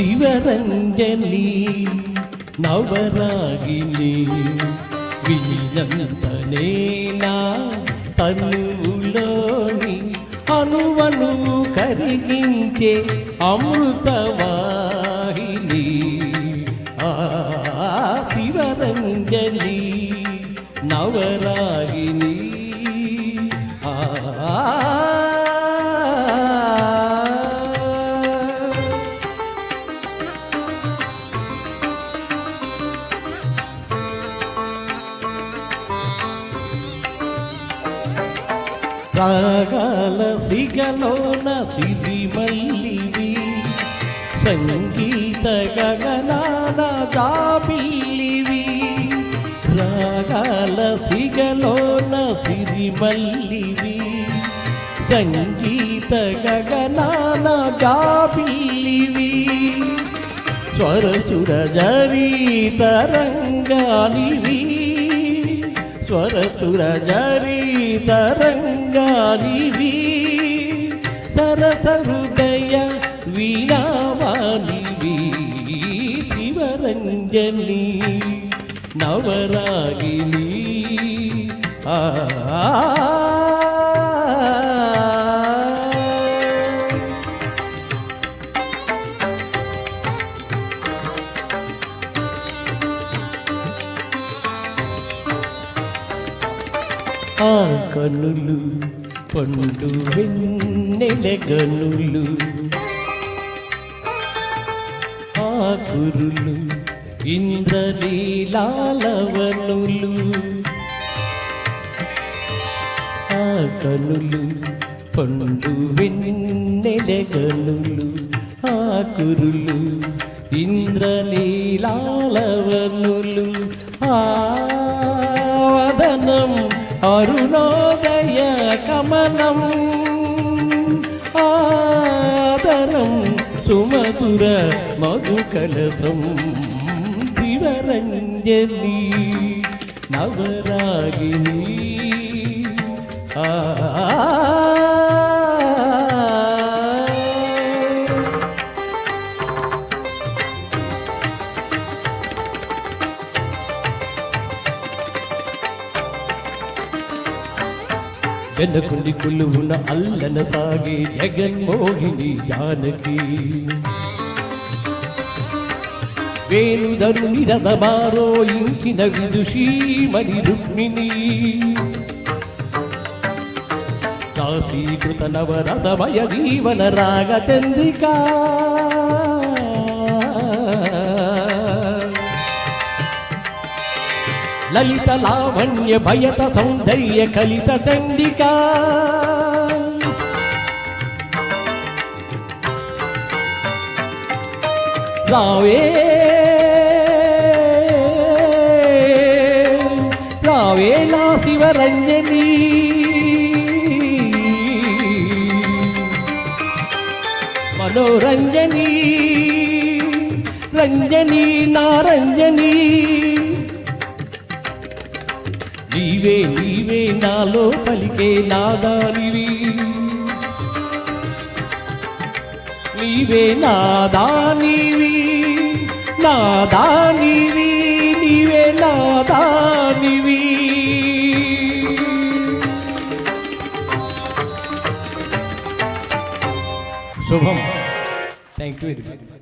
శివరంజని నవరాగిని వీనంతనేనా తనువులోని అనువను కరిగించే అమృతవాహిని శివరంజని నవరాగిని రాగాల సిగలోన సిరిమల్లివి సంగీత గగనాన జాబిల్లివి రాగాల సిగలోన సిరిమల్లివి సంగీత గగనాన జాబిల్లివి స్వరసుర జరీ తరంగాలివి స్వరసుర జరీ తరంగాలివి సరస హృదయ వీణావాలివి శివరంజని నవరాగిని ఆ కనులు పండు వెన్నెల గనులు ఆ కురులు ఇంద్రలీలాలవనులు ఆ కనులు పండు వెన్నెల గనులు ఆ కురులు ఇంద్రలీలాలవనులు ఆ వదనం అరుణోదయ కమలం ఆదరం సుమధుర మధుకలసం శివరంజని నవరాగిని వెనకుండి కొలువున అల్లన సాగే జగన్మోహిని జానకి వేణుధరుని రథమారోయించిన విదుషీమణి రుక్మిణి కాశీకృత నవరసమయ జీవన రాగ చంద్రికా లలిత లావణ్య భయత సౌందర్య కలిత చండికా రావే రావే నా శివరంజని మనోరంజని రంజని నారంజని నీవే నీవే నాలో పలికే నాదానివి నీవే నాదానివి నాదానివి నీవే నాదానివి శుభం థ్యాంక్ యూ వెరీ మచ్